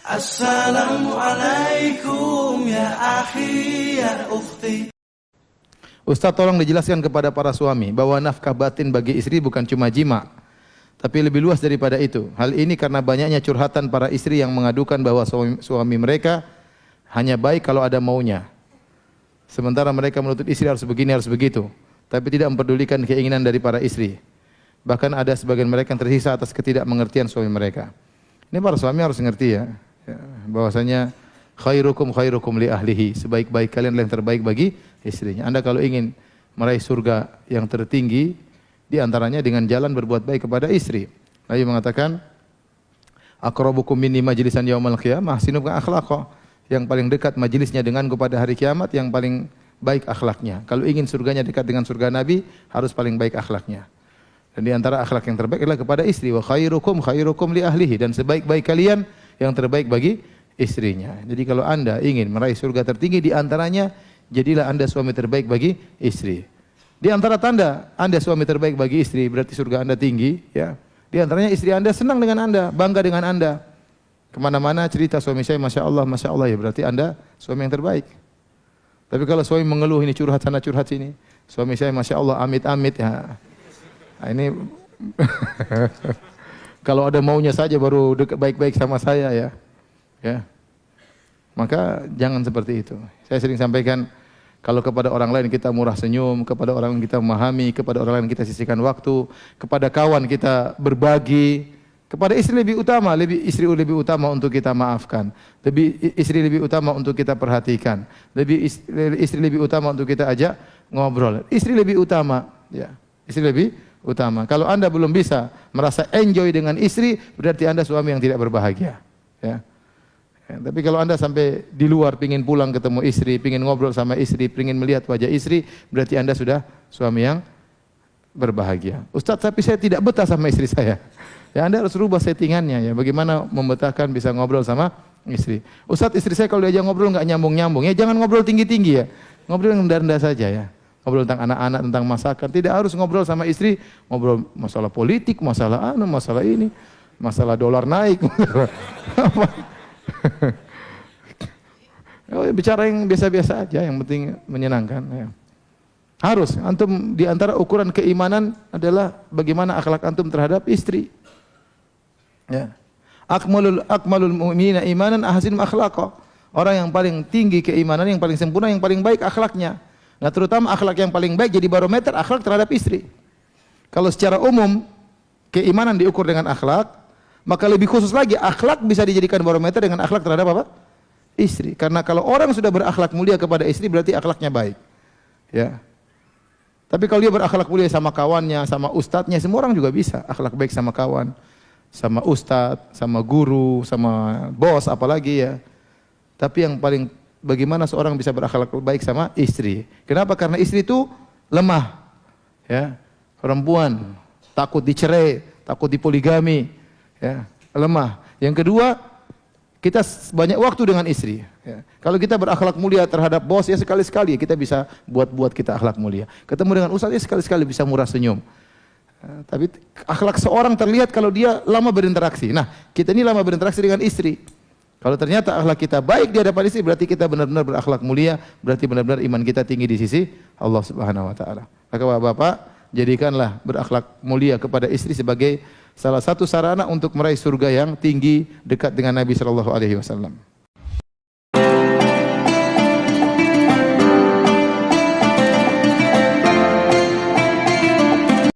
Assalamualaikum ya akhi ya ukhti. Ustaz, tolong dijelaskan kepada para suami bahwa nafkah batin bagi istri bukan cuma jima, tapi lebih luas daripada itu. Hal ini karena banyaknya curhatan para istri yang mengadukan bahwa suami mereka hanya baik kalau ada maunya. Sementara mereka menuntut istri harus begini, harus begitu, tapi tidak mempedulikan keinginan dari para istri. Bahkan ada sebagian mereka yang tersisa atas ketidakmengertian suami mereka. Ini para suami harus ngerti ya, bahwasanya khairukum li ahlihi, sebaik-baik kalian adalah yang terbaik bagi istrinya. Anda kalau ingin meraih surga yang tertinggi, di antaranya dengan jalan berbuat baik kepada istri. Nabi mengatakan, aqrabukum minni majlisan yaumal qiyamah ahsinukum akhlaqa. Yang paling dekat majelisnya denganku pada hari kiamat yang paling baik akhlaknya. Kalau ingin surganya dekat dengan surga Nabi, harus paling baik akhlaknya. Dan di antara akhlak yang terbaik adalah kepada istri. Wa khairukum li ahlihi, dan sebaik-baik kalian yang terbaik bagi istrinya. Jadi kalau Anda ingin meraih surga tertinggi, di antaranya jadilah Anda suami terbaik bagi istri. Di antara tanda Anda suami terbaik bagi istri, berarti surga Anda tinggi, ya. Di antaranya istri Anda senang dengan Anda, bangga dengan Anda. Kemana-mana cerita suami saya masya Allah, ya berarti Anda suami yang terbaik. Tapi kalau suami mengeluh, ini curhat sana curhat sini, suami saya masya Allah amit-amit, ya. Nah, ini kalau ada maunya saja baru dekat baik-baik sama saya, ya. Ya. Maka jangan seperti itu. Saya sering sampaikan, kalau kepada orang lain kita murah senyum, kepada orang lain kita memahami, kepada orang lain kita sisihkan waktu, kepada kawan kita berbagi, kepada istri lebih utama, istri lebih utama untuk kita maafkan, istri lebih utama untuk kita perhatikan, istri lebih utama untuk kita ajak ngobrol. Istri lebih utama, ya. Istri lebih utama. Kalau Anda belum bisa merasa enjoy dengan istri, berarti Anda suami yang tidak berbahagia, ya. Ya, tapi kalau Anda sampai di luar pingin pulang ketemu istri, pingin ngobrol sama istri, pingin melihat wajah istri, berarti Anda sudah suami yang berbahagia. Ustaz, tapi saya tidak betah sama istri saya. Ya, Anda harus rubah settingannya, ya. Bagaimana membetahkan bisa ngobrol sama istri. Ustaz, istri saya kalau diajak ngobrol nggak nyambung-nyambung. Ya jangan ngobrol tinggi-tinggi, ya. Ngobrol yang rendah-rendah saja, ya. Ngobrol tentang anak-anak, tentang masakan. Tidak harus ngobrol sama istri, ngobrol masalah politik, masalah ini, masalah dolar naik. Bicara yang biasa-biasa aja, yang penting menyenangkan, ya. Harus antum di antara ukuran keimanan adalah bagaimana akhlak antum terhadap istri, ya. Akmalul mu'minina imanan ahsinum akhlaqa. Orang yang paling tinggi keimanan, yang paling sempurna, yang paling baik akhlaknya. Nah, terutama akhlak yang paling baik jadi barometer akhlak terhadap istri. Kalau secara umum keimanan diukur dengan akhlak, maka lebih khusus lagi akhlak bisa dijadikan barometer dengan akhlak terhadap apa? Istri. Karena kalau orang sudah berakhlak mulia kepada istri, berarti akhlaknya baik, ya. Tapi kalau dia berakhlak mulia sama kawannya, sama ustadznya, semua orang juga bisa akhlak baik sama kawan, sama ustadz, sama guru, sama bos, apalagi, ya. Tapi yang paling bagaimana seorang bisa berakhlak baik sama istri? Kenapa? Karena istri itu lemah, ya. Perempuan takut dicerai, takut dipoligami, ya, lemah. Yang kedua, kita banyak waktu dengan istri, ya. Kalau kita berakhlak mulia terhadap bos, ya sekali-sekali kita bisa buat kita akhlak mulia. Ketemu dengan ustaz, ya sekali-sekali bisa murah senyum. Tapi akhlak seorang terlihat kalau dia lama berinteraksi. Nah, kita ini lama berinteraksi dengan istri. Kalau ternyata akhlak kita baik di hadapan istri, berarti kita benar-benar berakhlak mulia, berarti benar-benar iman kita tinggi di sisi Allah Subhanahu wa taala. Maka Bapak-bapak, jadikanlah berakhlak mulia kepada istri sebagai salah satu sarana untuk meraih surga yang tinggi dekat dengan Nabi sallallahu alaihi wasallam.